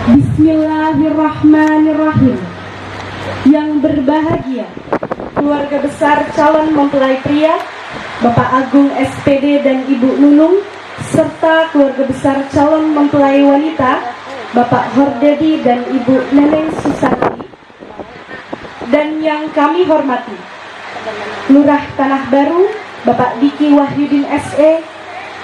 Bismillahirrahmanirrahim. Yang berbahagia keluarga besar calon mempelai pria Bapak Agung SPD dan Ibu Nunung, serta keluarga besar calon mempelai wanita Bapak Hordedi dan Ibu Neneng Susanti, dan yang kami hormati Lurah Tanah Baru Bapak Diki Wahyudin SE,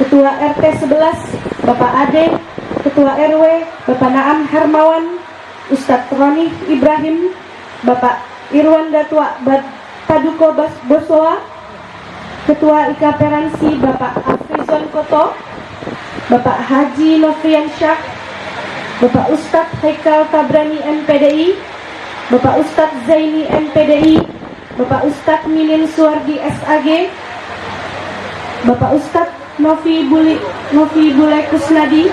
Ketua RT 11 Bapak Ade, Ketua RW Bapak Naam Hermawan, Ustadz Roni Ibrahim, Bapak Irwan Datua Paduko Bosoa, Ketua IKPeransi Bapak Afrizon Koto, Bapak Haji Nofrian Syah, Bapak Ustadz Haikal Tabrani MPDI, Bapak Ustadz Zaini MPDI, Bapak Ustadz Minin Suwardi SAG, Bapak Ustadz Novi Bule Kusnadi,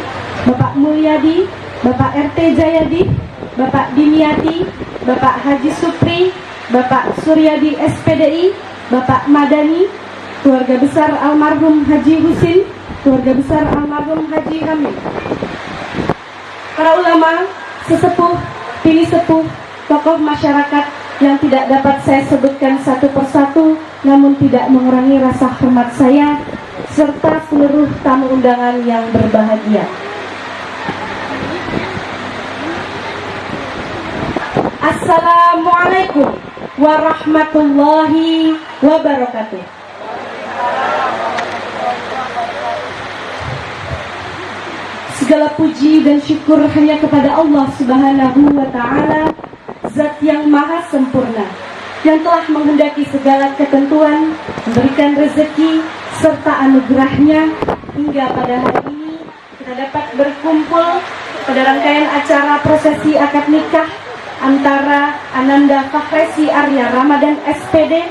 Bapak Mulyadi, Bapak RT Jayadi, Bapak Dimiati, Bapak Haji Supri, Bapak Suryadi SPDI, Bapak Madani, keluarga besar almarhum Haji Husin, keluarga besar almarhum Haji Hamid, para ulama, sesepuh, pini sepuh, tokoh masyarakat yang tidak dapat saya sebutkan satu persatu, namun tidak mengurangi rasa hormat saya, serta seluruh tamu undangan yang berbahagia. Assalamualaikum warahmatullahi wabarakatuh. Segala puji dan syukur hanya kepada Allah Subhanahu wa Ta'ala, Zat yang maha sempurna, yang telah menghendaki segala ketentuan, memberikan rezeki serta anugerahnya hingga pada hari ini kita dapat berkumpul pada rangkaian acara prosesi akad nikah antara Ananda Fakhresi Arya Ramadan SPD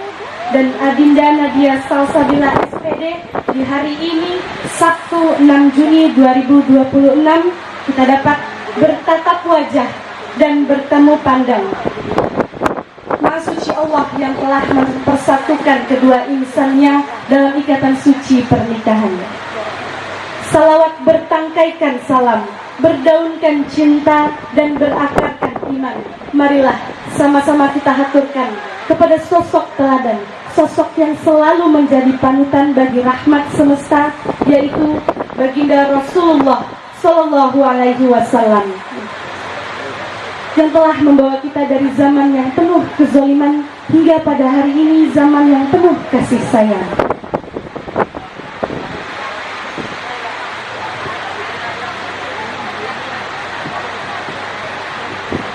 dan Adinda Nadia Salsabila SPD di hari ini Sabtu 6 Juni 2026. Kita dapat bertatap wajah dan bertemu pandang. Maha suci Allah yang telah mempersatukan kedua insannya dalam ikatan suci pernikahannya. Salawat bertangkaikan salam, berdaunkan cinta dan berakarkan iman. Marilah sama-sama kita haturkan kepada sosok teladan, sosok yang selalu menjadi panutan bagi rahmat semesta, yaitu baginda Rasulullah Sallallahu Alaihi Wasallam, yang telah membawa kita dari zaman yang penuh kezaliman hingga pada hari ini zaman yang penuh kasih sayang.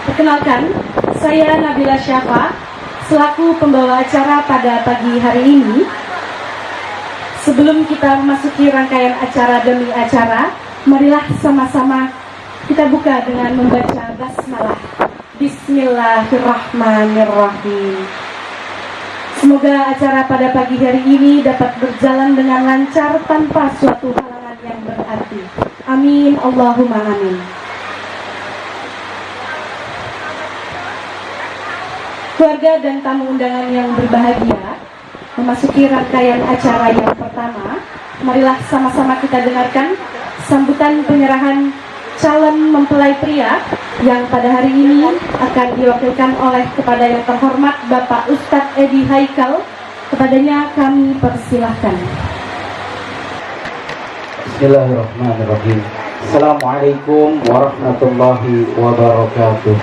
Perkenalkan, saya Nabila Syafa selaku pembawa acara pada pagi hari ini. Sebelum kita memasuki rangkaian acara demi acara, marilah sama-sama kita buka dengan membaca basmalah. Bismillahirrahmanirrahim. Semoga acara pada pagi hari ini dapat berjalan dengan lancar tanpa suatu halangan yang berarti. Amin, Allahumma amin. Keluarga dan tamu undangan yang berbahagia, memasuki rangkaian acara yang pertama, marilah sama-sama kita dengarkan sambutan penyerahan calon mempelai pria yang pada hari ini akan diwakilkan oleh kepada yang terhormat Bapak Ustadz Edi Haikal. Kepadanya kami persilahkan. Bismillahirrahmanirrahim. Assalamualaikum warahmatullahi wabarakatuh.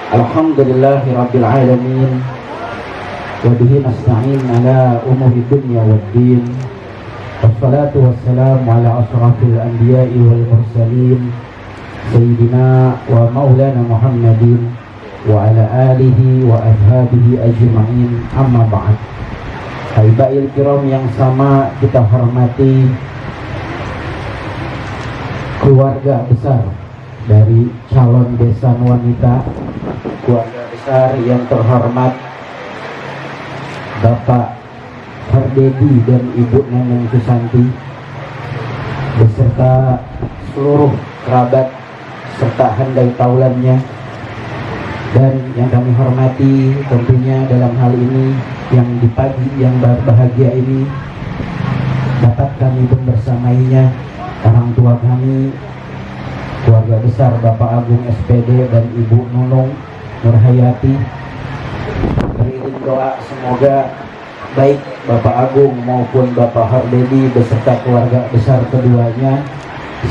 Alhamdulillahi rabbil alamin, wa bihi nasta'in ala umuri dunya waddin. Wassalatu wassalamu ala asrafil anbiya'i wal mursalin, sayyidina wa maulana Muhammadin wa ala alihi wa ashabihi ajma'in, amma ba'd. Haibail kiram yang sama kita hormati, keluarga besar dari calon besan wanita, keluarga besar yang terhormat Bapak Hordedi dan Ibu Neneng Susanti, beserta seluruh kerabat serta handai taulannya, dan yang kami hormati tentunya dalam hal ini yang di pagi yang berbahagia ini dapat kami bersamainya orang tua kami keluarga besar Bapak Agung SPD dan Ibu Nunung Nurhayati. Beriring doa semoga baik Bapak Agung maupun Bapak Hardedi beserta keluarga besar keduanya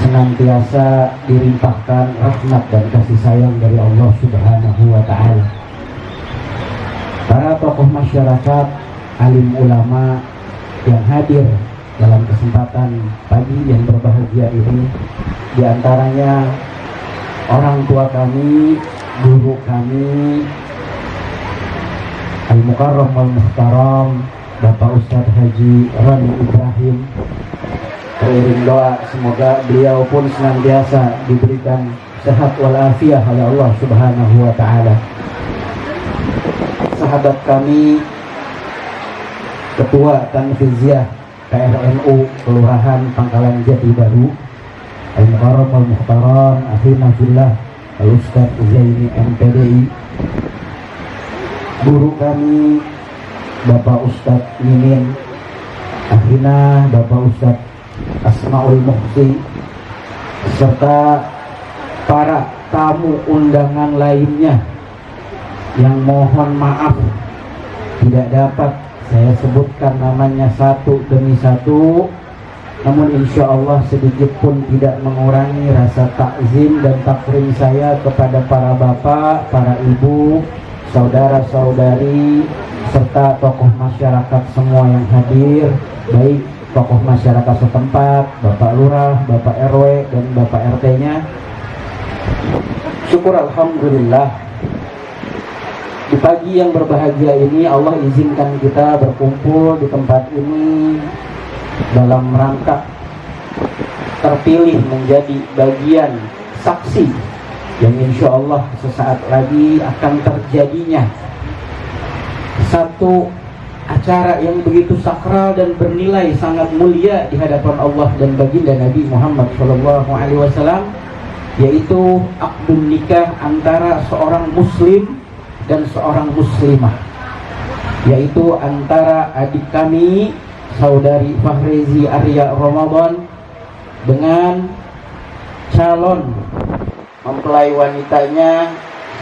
senantiasa dilimpahkan rahmat dan kasih sayang dari Allah Subhanahu wa Ta'ala. Para tokoh masyarakat, alim ulama yang hadir dalam kesempatan pagi yang berbahagia ini, diantaranya orang tua kami, guru kami, Al-Mukarram wal-Muhtaram, Bapak Ustadz Haji Rani Ibrahim. Beriring doa semoga beliau pun senantiasa diberikan sehat walafiat oleh Allah Subhanahu wa Ta'ala. Sahabat kami, Ketua Tanfiziah PRNU Kelurahan Pangkalan Jati Baru, Al-Mukarram wal-Muhtaram, akhina fillah Al-Ustadz Zaini MPDI. Guru kami Bapak Ustadz Mimin, akhina Bapak Ustadz Asmaul Muhsi, serta para tamu undangan lainnya yang mohon maaf tidak dapat saya sebutkan namanya satu demi satu, namun insya Allah sedikit pun tidak mengurangi rasa takzim dan takrim saya kepada para bapak, para ibu, saudara-saudari, serta tokoh masyarakat semua yang hadir, baik tokoh masyarakat setempat, Bapak Lurah, Bapak RW, dan Bapak RT-nya. Syukur Alhamdulillah, di pagi yang berbahagia ini Allah izinkan kita berkumpul di tempat ini dalam rangka terpilih menjadi bagian saksi yang insya Allah sesaat lagi akan terjadinya satu acara yang begitu sakral dan bernilai sangat mulia di hadapan Allah dan baginda Nabi Muhammad SAW, yaitu akdun nikah antara seorang muslim dan seorang muslimah, yaitu antara adik kami saudari Fahrezi Arya Ramadan dengan calon mempelai wanitanya.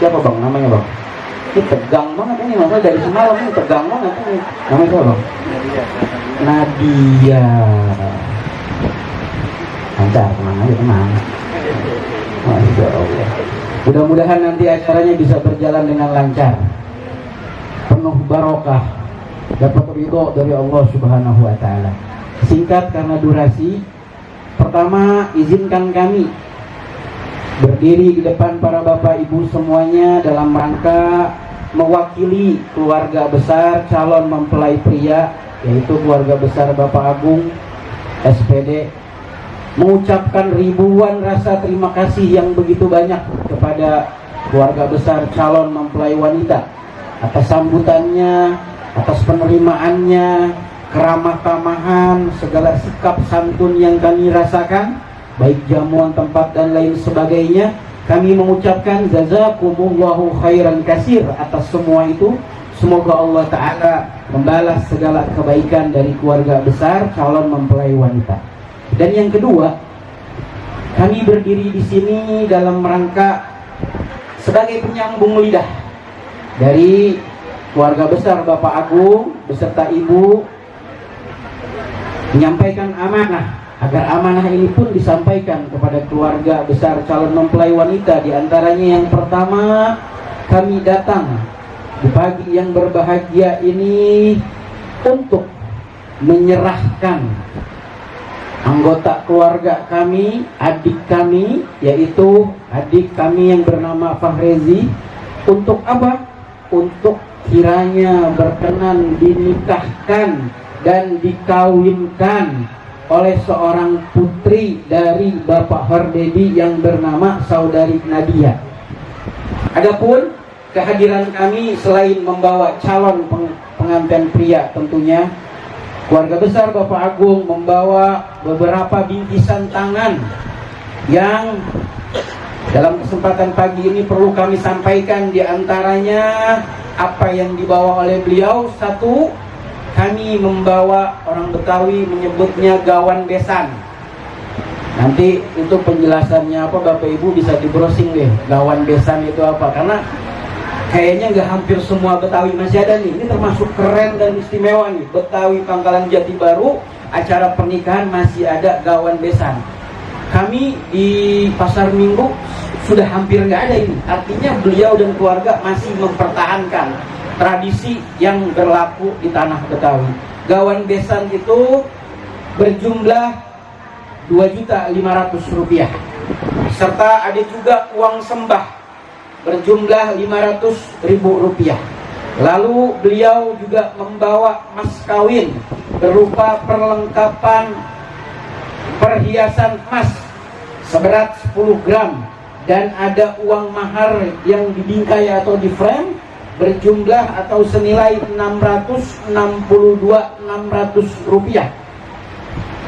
Siapa bang namanya bang? Ini tegang banget ini, masalah dari semalam ini tegang banget ini. Namanya siapa bang? Nadia. Lancar, tenang aja, tenang. Masya Allah. Mudah-mudahan nanti acaranya bisa berjalan dengan lancar, penuh barokah, dapat ridho dari Allah Subhanahu wa Ta'ala. Singkat karena durasi, pertama izinkan kami berdiri di depan para bapak ibu semuanya dalam rangka mewakili keluarga besar calon mempelai pria, yaitu keluarga besar Bapak Agung SPD, mengucapkan ribuan rasa terima kasih yang begitu banyak kepada keluarga besar calon mempelai wanita atas sambutannya, atas penerimaannya, keramah tamahan, segala sikap santun yang kami rasakan, baik jamuan tempat dan lain sebagainya. Kami mengucapkan jazakumullahu khairan kasir atas semua itu. Semoga Allah Ta'ala membalas segala kebaikan dari keluarga besar calon mempelai wanita. Dan yang kedua, kami berdiri di sini dalam rangka sebagai penyambung lidah dari keluarga besar Bapak Agung beserta Ibu, menyampaikan amanah agar amanah ini pun disampaikan kepada keluarga besar calon mempelai wanita. Di antaranya yang pertama, kami datang di pagi yang berbahagia ini untuk menyerahkan anggota keluarga kami, adik kami, yaitu adik kami yang bernama Fahrezi. Untuk apa? Untuk kiranya berkenan dinikahkan dan dikawinkan oleh seorang putri dari Bapak Hardedi yang bernama Saudari Nadia. Adapun kehadiran kami selain membawa calon pengantin pria, tentunya keluarga besar Bapak Agung membawa beberapa bingkisan tangan yang dalam kesempatan pagi ini perlu kami sampaikan. Di antaranya apa yang dibawa oleh beliau. Satu, kami membawa, orang Betawi menyebutnya gawan besan. Nanti itu penjelasannya apa Bapak Ibu bisa di browsing deh, gawan besan itu apa, karena kayaknya nggak hampir semua Betawi masih ada nih. Ini termasuk keren dan istimewa nih, Betawi Pangkalan Jati Baru, acara pernikahan masih ada gawan besan. Kami di Pasar Minggu sudah hampir nggak ada ini. Artinya beliau dan keluarga masih mempertahankan tradisi yang berlaku di tanah Betawi. Gawan besan itu berjumlah Rp2.500.000, serta ada juga uang sembah berjumlah Rp500.000. Lalu beliau juga membawa mas kawin berupa perlengkapan perhiasan emas seberat 10 gram, dan ada uang mahar yang dibingkai atau di frame berjumlah atau senilai Rp662.600.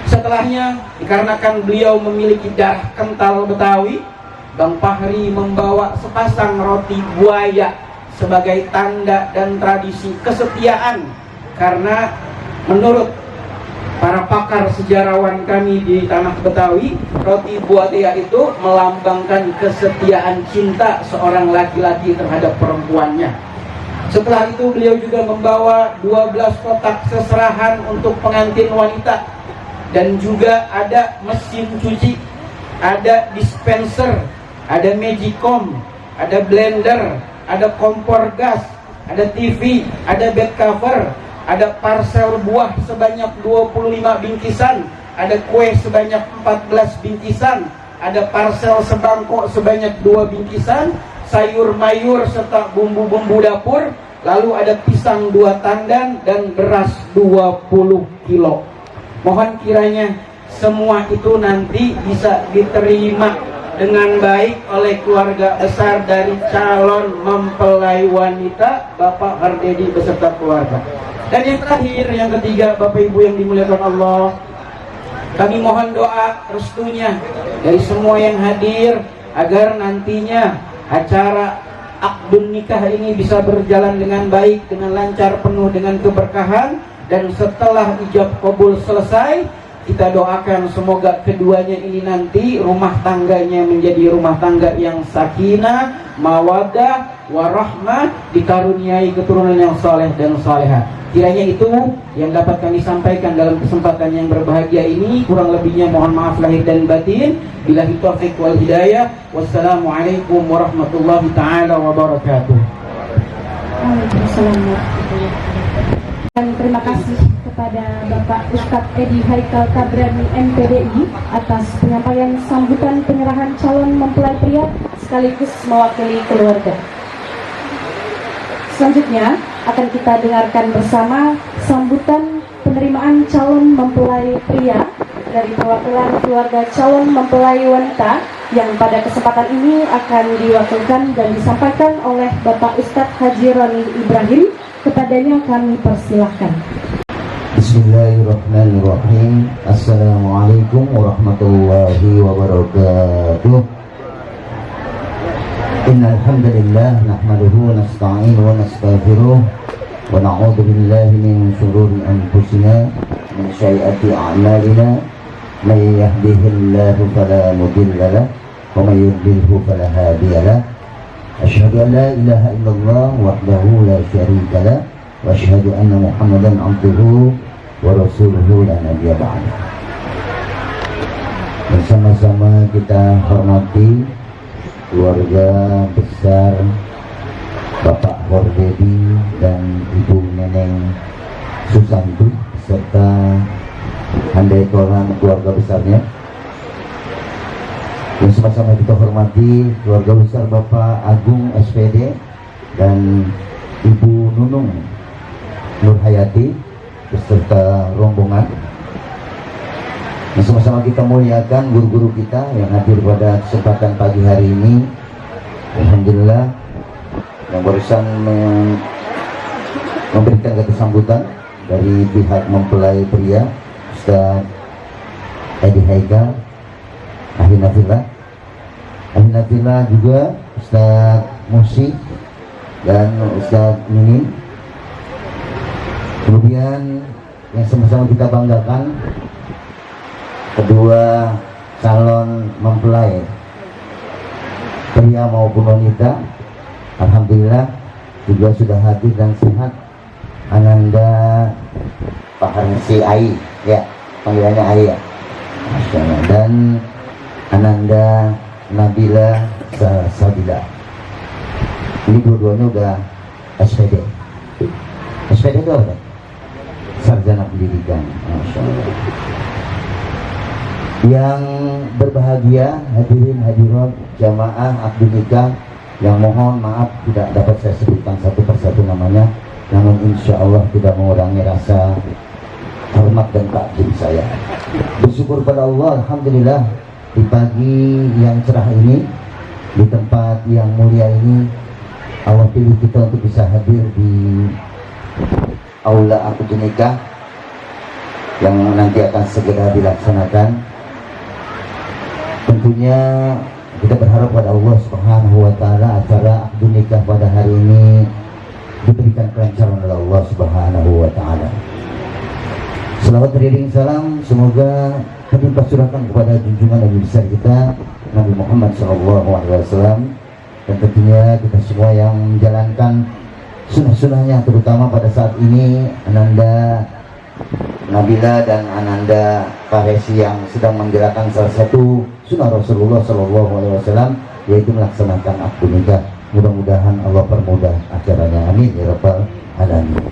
Setelahnya, dikarenakan beliau memiliki darah kental Betawi, Bang Fahri membawa sepasang roti buaya sebagai tanda dan tradisi kesetiaan, karena menurut para pakar sejarawan kami di tanah Betawi, roti buaya itu melambangkan kesetiaan cinta seorang laki-laki terhadap perempuannya. Setelah itu beliau juga membawa 12 kotak seserahan untuk pengantin wanita, dan juga ada mesin cuci, ada dispenser, ada magicom, ada blender, ada kompor gas, ada TV, ada bed cover, ada parcel buah sebanyak 25 bingkisan, ada kue sebanyak 14 bingkisan, ada parcel sebangkok sebanyak 2 bingkisan, sayur mayur serta bumbu-bumbu dapur, lalu ada pisang 2 tandan dan beras 20 kilo. Mohon kiranya semua itu nanti bisa diterima dengan baik oleh keluarga besar dari calon mempelai wanita Bapak Hardedi beserta keluarga. Dan yang terakhir, yang ketiga, Bapak Ibu yang dimuliakan Allah, kami mohon doa restunya dari semua yang hadir agar nantinya acara akdun nikah ini bisa berjalan dengan baik, dengan lancar, penuh dengan keberkahan. Dan setelah ijab qabul selesai, kita doakan semoga keduanya ini nanti rumah tangganya menjadi rumah tangga yang sakinah, mawaddah, warahmah, dikaruniai keturunan yang saleh dan salehah. Kiranya itu yang dapat kami sampaikan dalam kesempatan yang berbahagia ini. Kurang lebihnya mohon maaf lahir dan batin. Billahi taufiq wal hidayah. Wassalamualaikum warahmatullahi taala wabarakatuh. Waalaikumsalam warahmatullahi wabarakatuh. Dan terima kasih kepada Bapak Ustadz Edi Haikal Kabrani MPDI atas penyampaian sambutan penyerahan calon mempelai pria sekaligus mewakili keluarga. Selanjutnya akan kita dengarkan bersama sambutan penerimaan calon mempelai pria dari perwakilan keluarga calon mempelai wanita yang pada kesempatan ini akan diwakilkan dan disampaikan oleh Bapak Ustadz Haji Roni Ibrahim. Kepadanya kami persilahkan. Bismillahirrahmanirrahim. Assalamualaikum warahmatullahi wabarakatuh. Innal hamdalillah nahmaduhu wa nasta'inu wa nastaghfiruh wa na'udzu billahi min shururi anfusina min sayyiati a'malina may yahdihillahu fala mudilla lahu wa may yudlilhu fala hadiya lahu. Asyhadu an la ilaha illallah wahdahu la syarika lah wa asyhadu anna Muhammadan abduhu wa rasuluhu la nabiyya ba'da. Bersama-sama kita hormati keluarga besar Bapak Hardedi dan Ibu Neneng Susanti serta handai tolan keluarga besarnya. Dan sama-sama kita hormati keluarga besar Bapak Agung SPD dan Ibu Nunung Nur Hayati beserta rombongan. Dan sama-sama kita muliakan guru-guru kita yang hadir pada kesempatan pagi hari ini. Alhamdulillah, yang barusan memberikan kata sambutan dari pihak mempelai pria Ustaz Edi Haikal Ahinafillah juga Ustaz Musi dan Ustaz Minin. Kemudian yang sama-sama kita banggakan kedua calon mempelai pria maupun wanita, alhamdulillah juga sudah hadir dan sehat. Ananda Pak Harnsi Ai, ya panggilannya Ai ya, Masya Allah. Dan Ananda Nabila Sabila, ini dua-duanya udah SPD. SPD itu apa? Sarjana Pendidikan, Masya Allah. Yang berbahagia hadirin hadirat jamaah akad nikah, yang mohon maaf tidak dapat saya sebutkan satu persatu namanya, namun insya Allah tidak mengurangi rasa hormat dan takjub saya. Bersyukur pada Allah, alhamdulillah di pagi yang cerah ini, di tempat yang mulia ini, Allah pilih kita untuk bisa hadir di aula akad nikah yang nanti akan segera dilaksanakan. Tentunya kita berharap pada Allah Subhanahu wa taala acara akad nikah pada hari ini diberikan kelancaran oleh Allah Subhanahu wa taala. Selawat beriring salam semoga terlimpah curahkan kepada junjungan Nabi besar kita Nabi Muhammad SAW, dan tentunya kita semua yang menjalankan sunnah-sunnahnya, terutama pada saat ini Ananda Nabila dan Ananda Faresi yang sedang menjalankan salah satu sunnah Rasulullah SAW, yaitu melaksanakan akad nikah. Mudah-mudahan Allah permudah acaranya, amin ya rabbal alamin.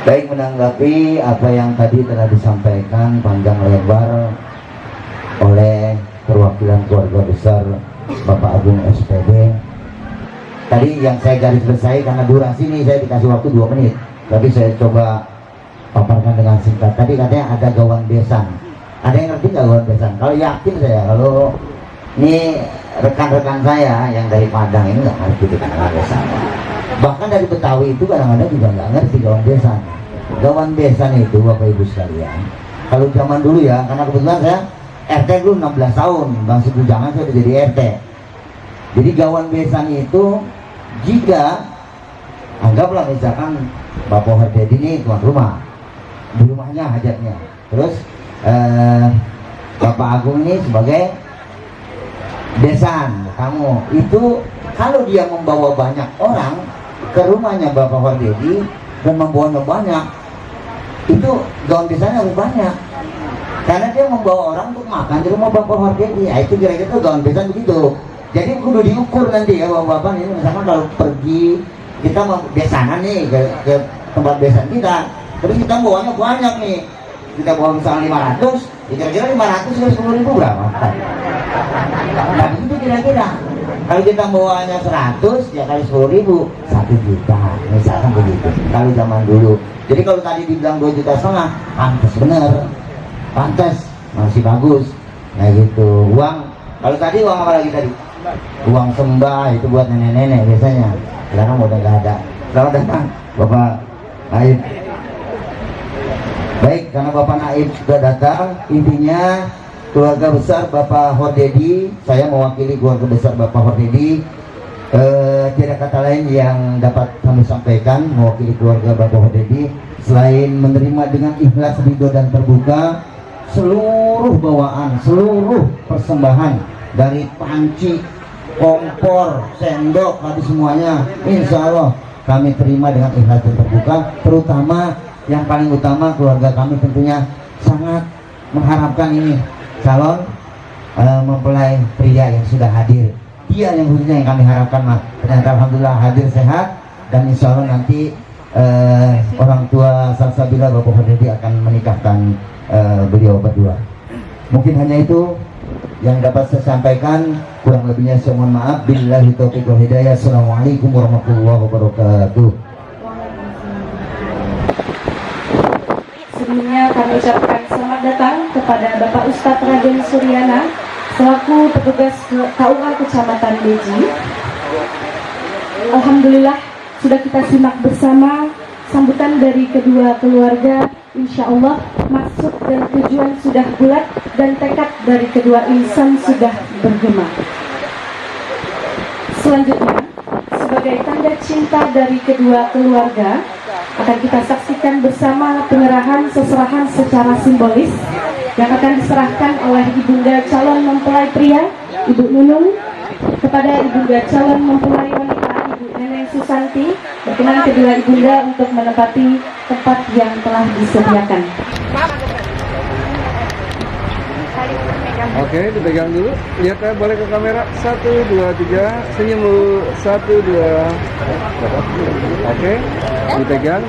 Baik, menanggapi apa yang tadi telah disampaikan panjang lebar oleh perwakilan keluarga besar Bapak Agung SPD. Tadi yang saya garis bawahi, karena durasi ini saya dikasih waktu 2 menit, tapi saya coba paparkan dengan singkat. Tadi katanya ada gawan besan. Ada yang ngerti nggak gawan besan? Kalau yakin saya, kalau ini rekan-rekan saya yang dari Padang ini nggak ngerti gawan besan. Bahkan dari Betawi itu kadang-kadang juga nggak ngerti gawan besan. Gawan besan itu Bapak Ibu sekalian, kalau zaman dulu ya, karena kebetulan saya RT dulu 16 tahun, Bang Sibu Jangan saya udah jadi RT. Jadi gawan besan itu, jika anggaplah misalkan Bapak Hardedi ini tuan rumah, di rumahnya hajatnya, terus Bapak Agung ini sebagai besan kamu, itu kalau dia membawa banyak orang ke rumahnya Bapak Hardedi dan membawanya banyak, itu gawan besannya lebih banyak, karena dia membawa orang untuk makan di rumah Bapak Hardedi. Itu kira-kira gawan besan begitu. Jadi kudu diukur nanti ya Bapak ini, misalkan kalau pergi kita mau besanan nih ke tempat besan kita, terus kita bawanya banyak nih, kita bawa misalnya 500, kira-kira 500 ke 10.000 berapa? Nah itu kira-kira. Kalau kita bawanya 100 ya kali 10.000, 1 juta misalkan begitu. Kalau zaman dulu. Jadi kalau tadi dibilang 2,5 juta, pantas bener, pantas, masih bagus. Nah gitu. Uang, kalau tadi uang apa lagi tadi? Uang sembah itu buat nenek-nenek biasanya. Sekarang udah nggak ada. Selamat datang Bapak Naib. Baik, karena Bapak Naib sudah datang, intinya keluarga besar Bapak Hardedi, saya mewakili keluarga besar Bapak Hardedi, tidak kata lain yang dapat kami sampaikan mewakili keluarga Bapak Hardedi, selain menerima dengan ikhlas, ridho dan terbuka seluruh bawaan, seluruh persembahan dari panci, kompor, sendok, habis semuanya, insya Allah kami terima dengan ikhlas dan terbuka. Terutama yang paling utama, keluarga kami tentunya sangat mengharapkan ini calon mempelai pria yang sudah hadir. Dia yang khususnya yang kami harapkan, Mas. Ternyata alhamdulillah hadir sehat, dan insya Allah nanti orang tua Salsabila Bapak Hardedi akan menikahkan beliau berdua. Mungkin hanya itu yang dapat saya sampaikan, kurang lebihnya saya mohon maaf. Billahi taufiq wal hidayah. Assalamualaikum warahmatullahi wabarakatuh. Sebelumnya kami ucapkan selamat datang kepada Bapak Ustadz Raden Suryana selaku petugas KUA Kecamatan Beji. Alhamdulillah sudah kita simak bersama sambutan dari kedua keluarga. Insya Allah maksud dan tujuan sudah bulat dan tekad dari kedua insan sudah bergema. Selanjutnya, sebagai tanda cinta dari kedua keluarga, akan kita saksikan bersama penyerahan seserahan secara simbolis yang akan diserahkan oleh Ibunda calon mempelai pria, Ibu Nunung, kepada Ibunda calon mempelai wanita, Ibu Neneng Susanti. Berkenan kedua Ibunda untuk menempati tempat yang telah disediakan. Oke, dipegang dulu. Lihat ya, boleh ke kamera. 1, 2, 3. Senyum dulu. 1, 2. Oke, dipegang.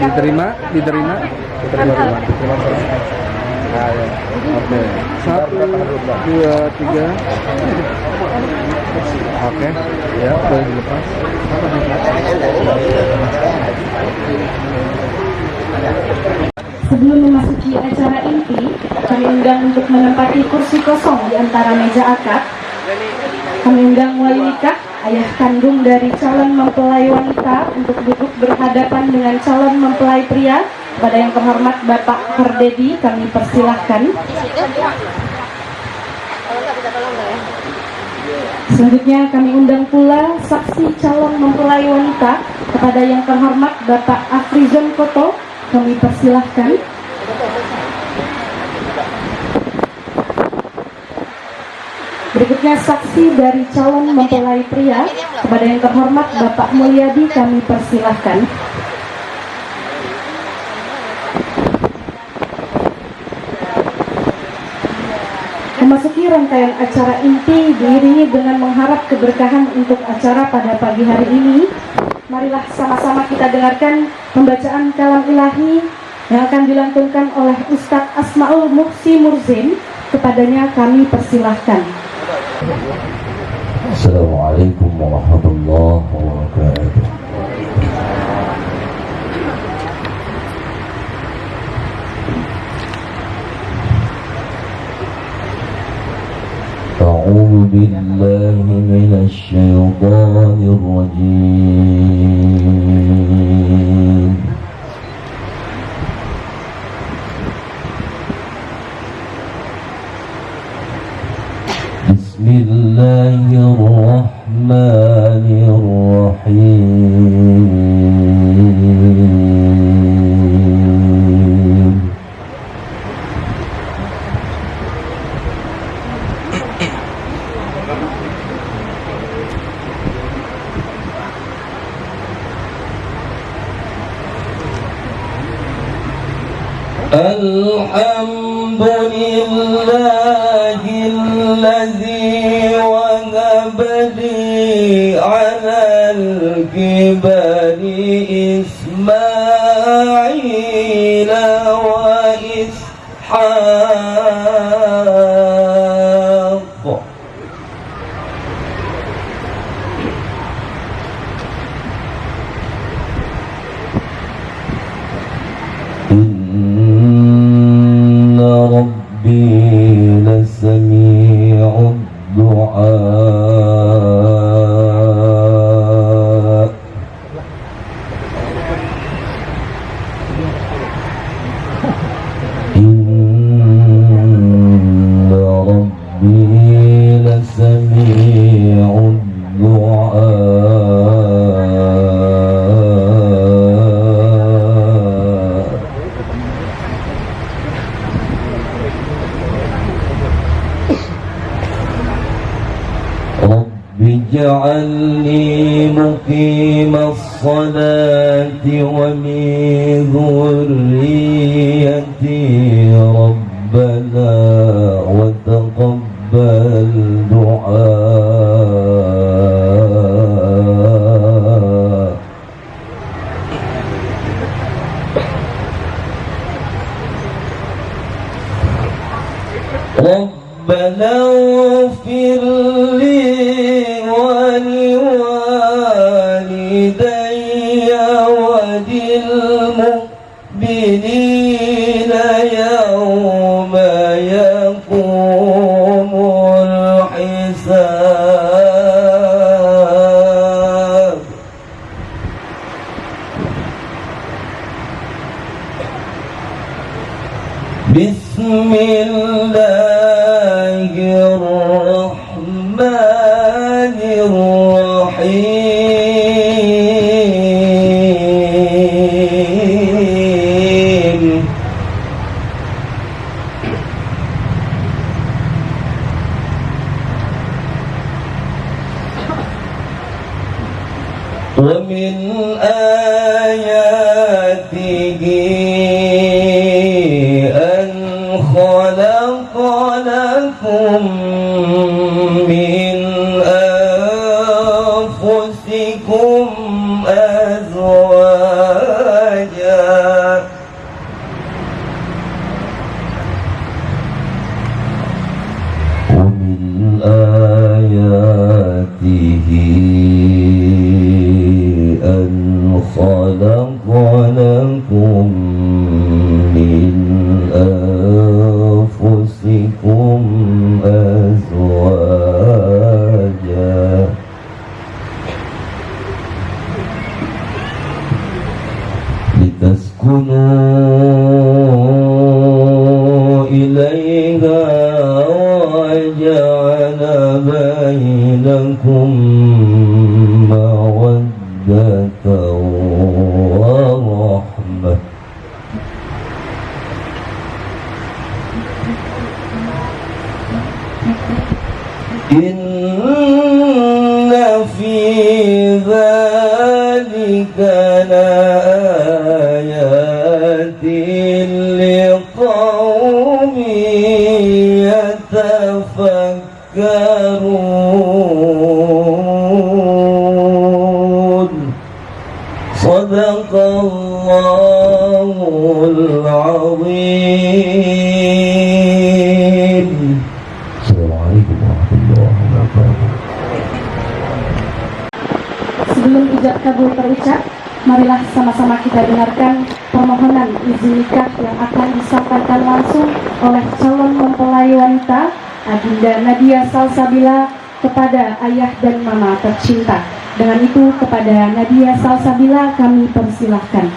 Diterima. Diterima. Nah, ya. Oke. 1, 2, 3. Oke, ya, boleh dilepas. Sebelum memasuki acara inti, kami undang untuk menempati kursi kosong di antara meja akad. Kami undang wali nikah, ayah kandung dari calon mempelai wanita, untuk duduk berhadapan dengan calon mempelai pria. Pada yang terhormat Bapak Herdedi, kami persilahkan. Selanjutnya kami undang pula saksi calon mempelai wanita. Kepada yang terhormat Bapak Afrizon Koto, kami persilahkan. Berikutnya saksi dari calon mempelai pria. Kepada yang terhormat Bapak Mulyadi, kami persilahkan. Memasuki rangkaian acara inti diiringi dengan mengharap keberkahan untuk acara pada pagi hari ini. Marilah sama-sama kita dengarkan pembacaan kalam ilahi yang akan dilantunkan oleh Ustadz Asmaul Muhsi Murzin. Kepadanya kami persilahkan. Assalamualaikum warahmatullahi wabarakatuh. أعوذ بالله من الشيطان الرجيم. بسم الله الرحمن الرحيم. الحمد لله الذي وهب لي على الكبر إسماعيل وإسحاق. إن ربي لسميع الدعاء. إن ربي لسميع الدعاء. رب اجعلني مقيم الصلاة ومن ذريتي ربنا وتقبل دعاء. ربنا اغفر لي ولوالدي وللمؤمنين يوم يقوم الحساب. بسم الله الرحمن الرحيم. ومن آياته أن خلق لكم من أنفسكم أزواجا ومن آياته أن خلق لكم من أنفسكم أزواجا لتسكنوا إليها وجعل بينكم مودة ورحمة إن في ذلك لآيات لقوم يتفكرون صدق الله العظيم. Assalamualaikum warahmatullahi wabarakatuh. Sebelum ijab kabul terucap, marilah sama-sama kita dengarkan permohonan izin nikah yang akan disampaikan langsung oleh calon mempelai wanita Adinda Nadia Salsabila kepada ayah dan mama tercinta. Dengan itu kepada Nadia Salsabila kami persilahkan.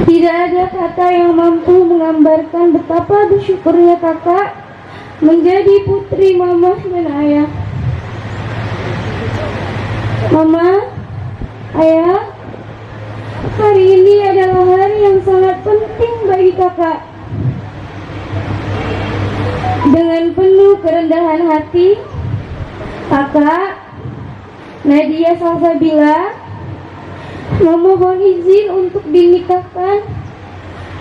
Tidak ada kata yang mampu menggambarkan betapa bersyukurnya kakak menjadi putri mama dan ayah. Mama, ayah, hari ini adalah hari yang sangat penting bagi kakak. Dengan penuh kerendahan hati, kakak Nadia Salsabila memohon izin untuk dinikahkan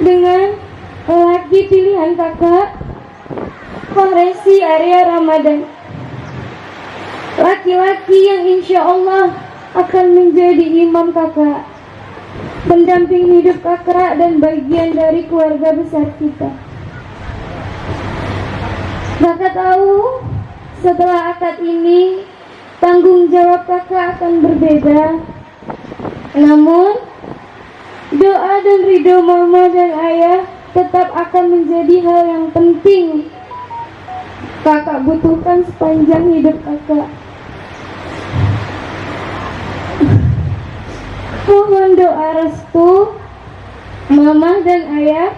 dengan lelaki pilihan kakak, Fahresi Arya Ramadan. Laki-laki yang insya Allah akan menjadi imam kakak, pendamping hidup kakak dan bagian dari keluarga besar kita. Kakak tahu setelah akad ini tanggung jawab kakak akan berbeda. Namun doa dan ridho mama dan ayah tetap akan menjadi hal yang penting kakak butuhkan sepanjang hidup kakak. Mohon doa restu mama dan ayah,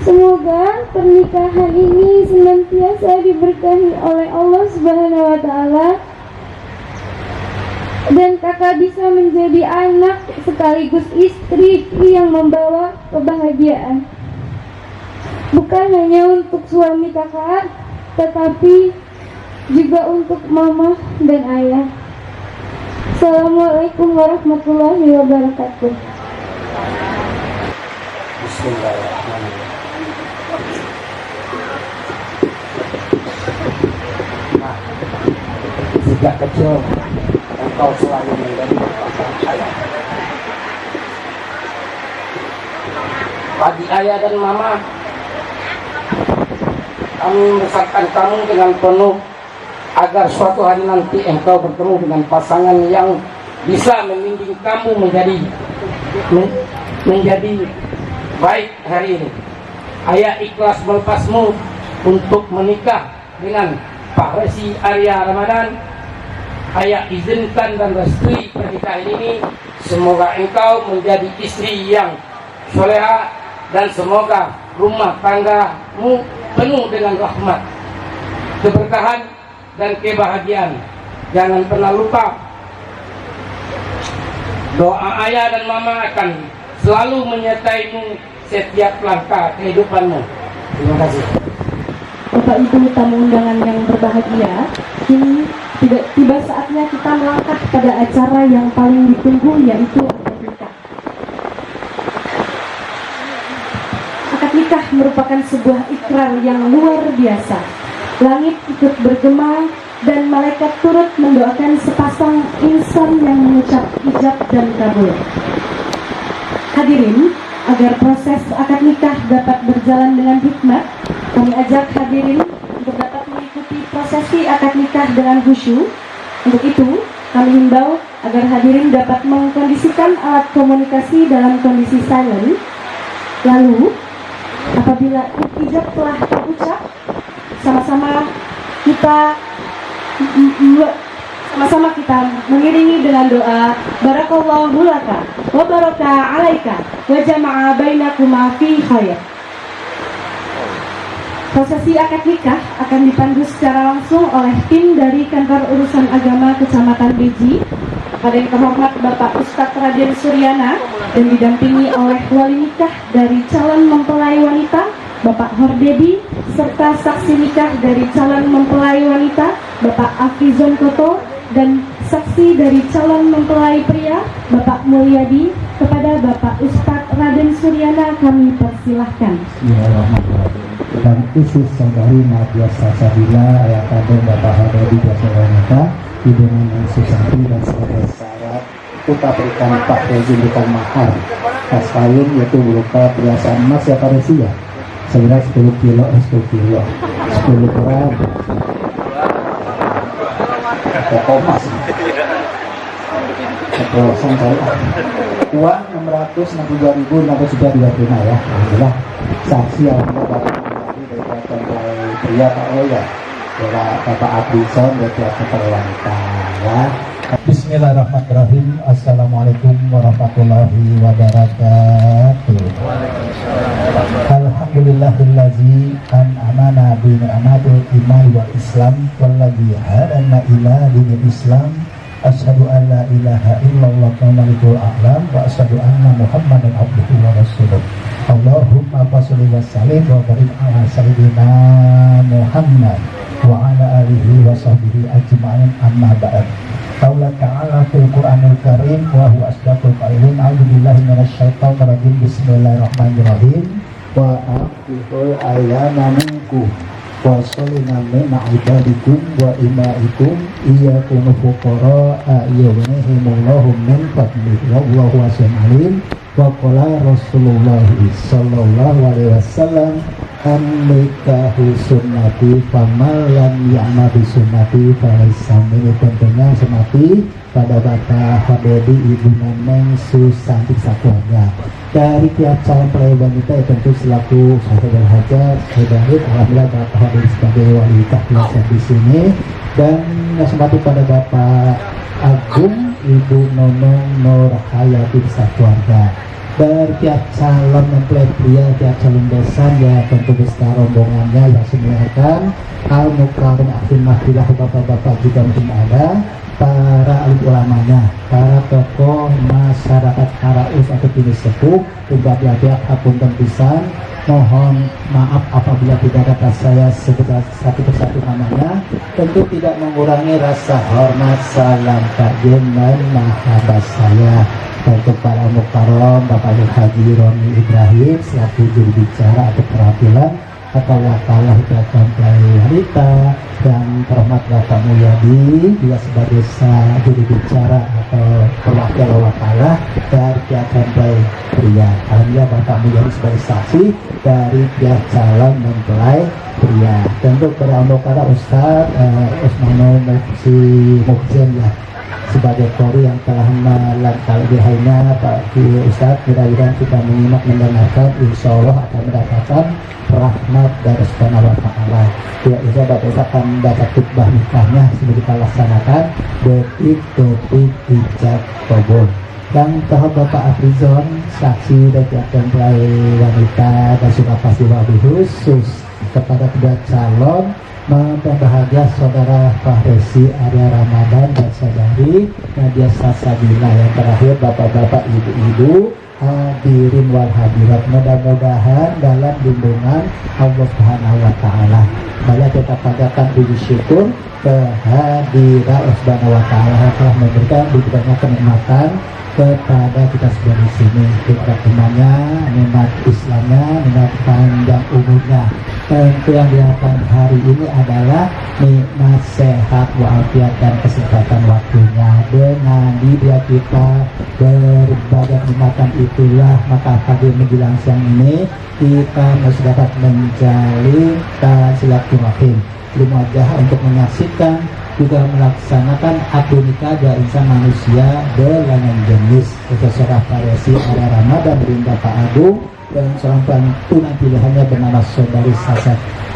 semoga pernikahan ini senantiasa diberkahi oleh Allah Subhanahu wa Ta'ala dan kakak bisa menjadi anak sekaligus istri yang membawa kebahagiaan, bukan hanya untuk suami kakak tetapi juga untuk mama dan ayah. Assalamualaikum warahmatullahi wabarakatuh. Bismillahirrahmanirrahim. Sejak kecil engkau selalu menjadi bapak ayah. Bagi ayah dan mama, kami membesarkan kamu dengan penuh agar suatu hari nanti engkau bertemu dengan pasangan yang bisa membimbing kamu menjadi baik hari ini. Ayah ikhlas melepasmu untuk menikah dengan Pak Resi Arya Ramadan. Ayah izinkan dan restui pernikahan ini. Semoga engkau menjadi istri yang soleha dan semoga rumah tanggamu penuh dengan rahmat, keberkahan dan kebahagiaan. Jangan pernah lupa, doa ayah dan mama akan selalu menyertaimu setiap langkah kehidupanmu. Terima kasih. Bapak Ibu tamu undangan yang berbahagia, kini tiba saatnya kita melangkah pada acara yang paling ditunggu, yaitu akad nikah. Akad nikah merupakan sebuah ikrar yang luar biasa. Langit ikut bergema dan malaikat turut mendoakan sepasang insan yang mengucap ijab dan kabul. Hadirin, agar proses akad nikah dapat berjalan dengan hikmat, kami ajak hadirin untuk dapat mengikuti prosesi akad nikah dengan khusyuk. Untuk itu, kami himbau agar hadirin dapat mengkondisikan alat komunikasi dalam kondisi silent. Lalu, apabila ijab telah terucap, sama-sama kita mengiringi dengan doa barakallahu laka wa baraka alaika wa jama'a bainakuma fi khair. Prosesi akad nikah akan dipandu secara langsung oleh tim dari Kantor Urusan Agama Kecamatan Beji pada yang terhormat Bapak Ustadz Raden Suryana, dan didampingi oleh wali nikah dari calon mempelai wanita Bapak Hordedi, serta saksi nikah dari calon mempelai wanita Bapak Afizon Koto, dan saksi dari calon mempelai pria Bapak Mulyadi. Kepada Bapak Ustadz Raden Suryana kami persilahkan. Bismillahirrahmanirrahim. Dan khusus saudari Nadia Sasabila, ayah kandung Bapak Hordedi Biasa Wanita, Ibu Neneng Susanti, dan sebagai syarat kita berikan Pak Rezi berikan mahar kas kawin, yaitu berupa perhiasan emas ya Pak Rezi ya, sebenarnya 10 kilo 10 gram atau emas keprosan saya uang 662.000 namun sudah diterima ya. Alhamdulillah. Saksi alhamdulillah Bapak dari pria Pak Oya, Bapak Abdison dari Kantor Wanita ya. Bismillahirrahmanirrahim. Assalamualaikum warahmatullahi wabarakatuh. Alhamdulillahillazi an'amana bi ni'matil iman wal islam wallazi hadana ila dinil islam. Asyhadu an la ilaha illallah malikul a'lam wa asyhadu anna muhammadan abduhu wa rasuluh. Allahumma shalli wa sallim wa barik ala sayyidina Muhammad wa ala alihi wa sahbihi ajma'in, amma ba'd. Qaula ta'ala fil Qur'anil Karim wa huwa asdaqul qailin. A'udzubillahi minasyaitonir rajim. Bismillahirrahmanirrahim. Wa aqiful ayyama minkum wa salina min ibadikum wa imaikum iyyakum fuqara yughnihimullahu min fadlihi wallahu wasi'un alim. Wa qala Rasulullah sallallahu alaihi wasallam an-nikahu sunnati faman lam ya'mal bi sunnati falaysa minni. Tentunya semati pada Bapak Hordedi Ibu Neneng Susanti satuannya. Dari pihak calon pelayan wanita ya tentu selaku sahabat berhajat Hidayat, alhamdulillah Bapak Hordedi sebagai wali nikah di sini, dan semati pada Bapak Agung Ibu Nonong Nur Hayati satuannya. Dari pihak calon mempelai pria, pihak calon besan ya tentu beserta rombongannya yang semuakan al-mukarram akhir mahfilah, bapak-bapak juga mungkin ada, para alim ulamanya, para tokoh masyarakat Haraus atau jenis sepuh, juga pihak hapunten pisan. Mohon maaf apabila tidak dapat saya sebut satu persatu namanya. Tentu tidak mengurangi rasa hormat, salam takjim dan mahabbah saya untuk para mukarram Bapak Haji Roni Ibrahim selaku juru bicara atau perwakilan atau wakalah ikatan pelayan wanita, dan terhormat Bapak Mulyadi juga sebagai juru bicara atau perwakilan wakalah dari ikatan pelayan pria. Alhamdulillah Bapak Mulyadi sebagai saksi dari pihak calon mempelai pria. Tentu berawal kepada Ustaz Usmano Muksin ya, sebagai kori yang telah melakukan hanya Pak Ustaz, mudah-mudahan kita menyimak mendengarkan, insya Allah akan mendapatkan rahmat dari Subhanahu wa Ta'ala. Ya, insya Allah Bapak Ustaz akan baca khutbah nikahnya sebelum kita laksanakan detik-detik ijab kabul. Yang tahap Bapak Afrizon, saksi dan pihak mempelai wanita dan sudah pasti wabil khusus kepada kedua calon memperbahagia saudara Fahresi Arya Ramadan dan saudari Nadia Salsabila. Yang terakhir Bapak-bapak, ibu-ibu, hadirin wal hadirat, mudah-mudahan dalam lindungan Allah Subhanahu wa Ta'ala. Mari kita panjatkan puji syukur kehadirat Allah Subhanahu wa Ta'ala yang telah memberikan begitu banyak kenikmatan kepada kita semua di sini. Kita temannya, nikmat Islamnya, nikmat panjang umurnya. Tentu yang diharapkan hari ini adalah nikmat sehat walafiat dan kesempatan waktunya. Dengan dia kita berbagai kenikmatan itulah, maka pagi menjelang siang ini kita masih dapat menjalin silaturahim. Belum wajah untuk menyaksikan juga melaksanakan akad nikah dari insan manusia berlainan jenis. Seorang Fahresi Arya Ramadan dari Bapak Agung dan seorang tunang pilihannya bernama saudari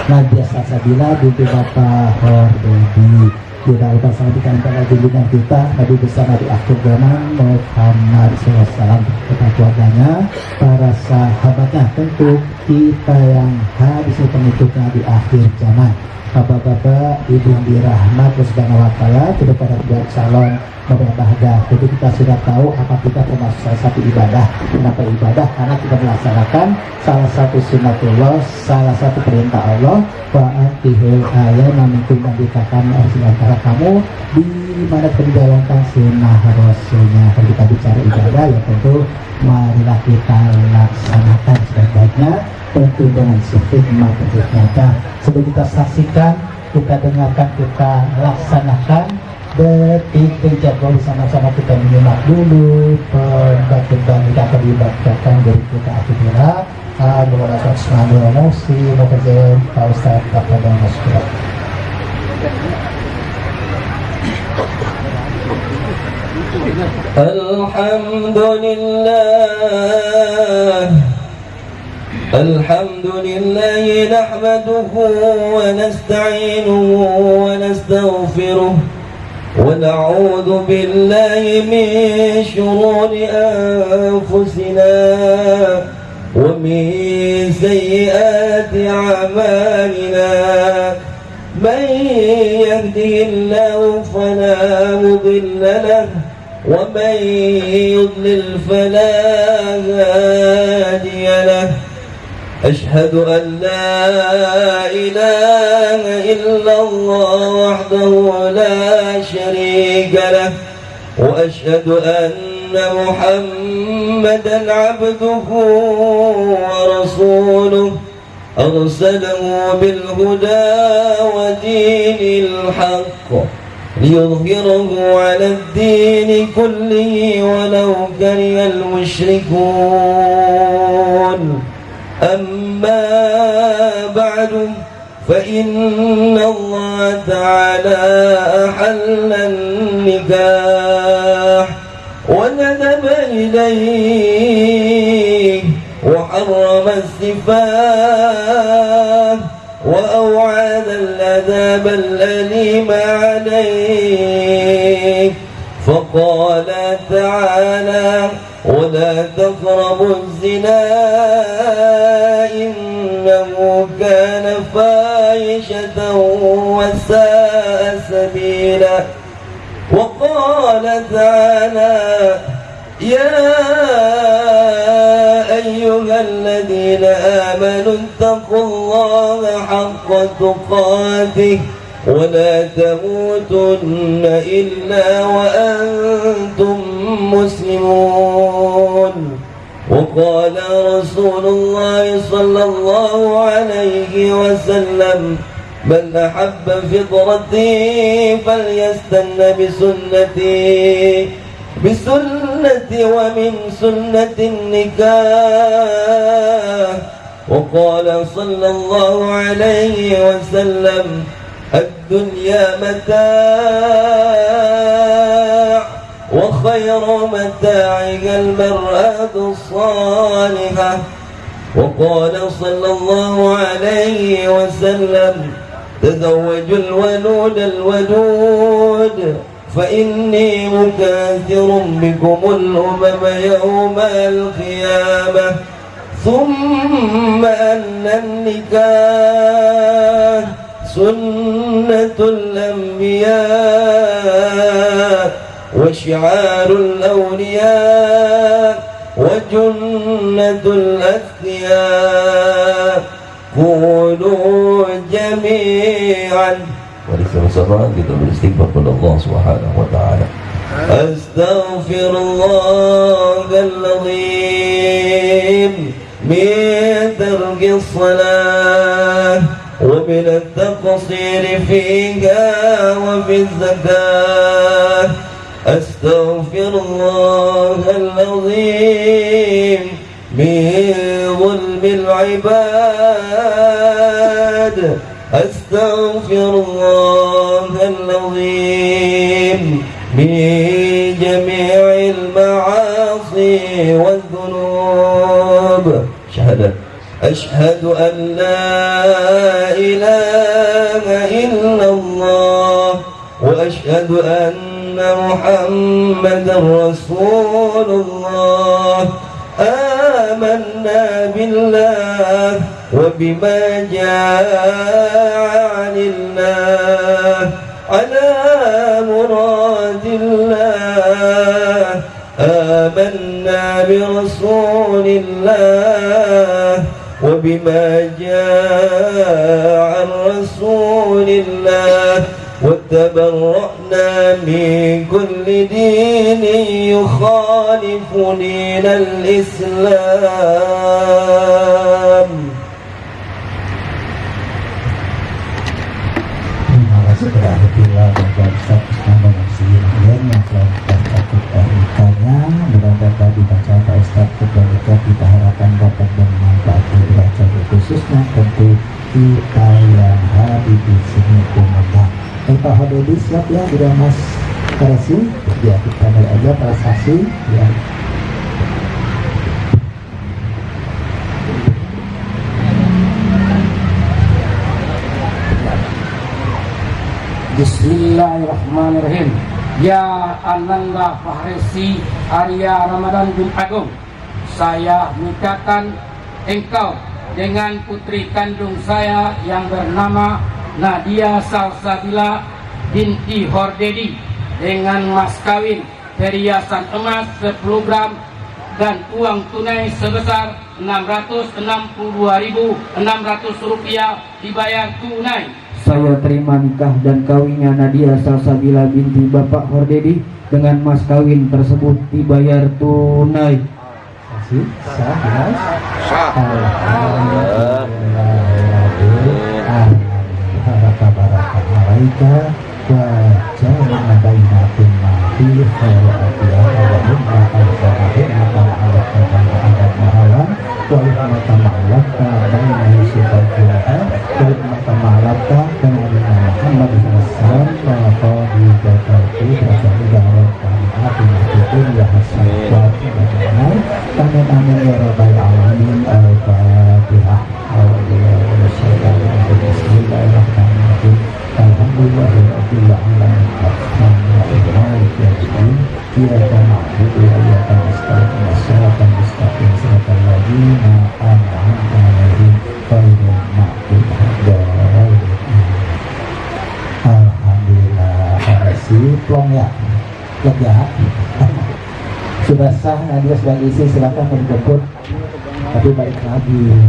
Nadia Salsabila binti Bapak Hordedi. Kita akan sampaikan pada junjungan kita Nabi besar Nabi akhir zaman Muhammad SAW, kepada keluarganya, para sahabatnya, tentu kita yang habis pengikutnya di akhir zaman. Bapak-bapak, ibu yang dirahmat Subhanahu wa Ta'ala, kepada kedua calon berbahagia. Jadi kita sudah tahu apa kita termasuk salah satu ibadah. Kenapa ibadah? Karena kita melaksanakan salah satu sunnatullah, salah satu perintah Allah. Fa'atihul ayat mamikum dan dikatakan antara kamu di mana menjalankan sunnah Rasulnya. Kalau kita bicara ibadah, ya tentu marilah kita laksanakan sebaik-baiknya, tentu dengan sehikmah nyata. Sebelum kita saksikan, kita dengarkan, kita laksanakan detik jadwal bersama-sama. Kita menyimak dulu pembacaan kita akan dibacakan dari kita akhirnya menggunakan semangat emosi mengajar Pak Ustaz kepada masyarakat. Alhamdulillah nahmaduhu wa nasta'inuhu wa nastaghfiruh wa na'udzu billahi min shururi anfusina wa min sayyiati a'malina. Man yahdihillahu fala mudilla lahu wa man yudlil fala hadiya lahu. أشهد أن لا إله إلا الله وحده لا شريك له وأشهد أن محمدا عبده ورسوله أرسله بالهدى ودين الحق ليظهره على الدين كله ولو كره المشركون. أما بعد فإن الله تعالى أحل النكاح وندب إليه وحرم السفاح وأوعد العذاب الأليم عليه. فقال تعالى ولا تقربوا الزنا إنه كان فاحشة وساء سبيلا. وقال تعالى يا أيها الذين آمنوا اتقوا الله حق تقاته ولا تموتن إلا وأنتم مسلمون. وقال رسول الله صلى الله عليه وسلم من أحب فطرتي فليستن بسنتي ومن سنة النكاح وقال صلى الله عليه وسلم الدنيا متاع وخير متاعها المرأة الصالحة. وقال صلى الله عليه وسلم تزوجوا الولود الودود فإني مكاثر بكم الأمم يوم القيامة. ثم أن النكاح سنة الأنبياء وشعار الأولياء وجنة الأثقياء. قولوا جميعا. Mari sama-sama kita beristighfar kepada Allah Subhanahu wa taala. Astaghfirullahal-azim min tarki salah wa min at-taqsir fiha wa fi zakah. Astaghfirullahal-azim min zulmil ibad. Astaghfirullahal-azim min jami'il ma'asi wal dhunub. Syahadat. Ashhadu an la ilaha illallah wa ashhadu anna Muhammadar Rasulullah. آمنا بالله وبما جاء عن الله على مراد الله. آمنا برسول الله وبما جاء عن رسول الله وتبرأنا من كل دين يخالف دين الإسلام. Terima kasih kepada Alhamdulillah dan Ustaz Muhammad Nasir yang telah kita berikannya. Mudah-mudahan tadi bacaan Pak Ustaz ketika kita harapkan dapat bermanfaat dibaca khususnya tentu kita yang hadir di sini pemegang. Pak Hodedi siap ya, sudah Mas Karasi ya, kita mulai aja para saksi ya. Bismillahirrahmanirrahim. Ya Ananda Fahresi Arya Ramadan bin Agung, saya nikahkan engkau dengan putri kandung saya yang bernama Nadia Salsabila binti Hordedi dengan mas kawin perhiasan emas 10 gram dan uang tunai sebesar Rp662.600 dibayar tunai. Saya terima nikah dan kawinnya Nadia Salsabila binti Bapak Hordedi dengan mas kawin tersebut dibayar tunai. Saksi sah, sah. Baraka alaika wa jama'a bainakum fil khairati wa hum al-farahun ma'alaka ma'adan mahalan wa hikmata ma'alaka baina yusufal-fulaha wa hikmata ma'alaka kana'adina Muhammad sallallahu wa qadidataku rasahidarat kami'atin hatikin ya hasan wa tibajanai amin amin ya rabbal alamin. Al-Fatihah. Bismillahirrahmanirrahim. Alhamdulillahirabbil alamin. Ar-Rahmanir-Rahim. Iyyaka na'budu wa iyyaka nasta'in. Shiratal mustaqim. Shiratal ladzina an'amta 'alaihim ghairil maghdubi 'alaihim. Alhamdulillah. Kasih plong ya. Lega. Sudah sah Nadia sebagai istri, silakan menjemput. Tapi baik lagi. Ya,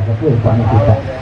ada tuh panitia kita.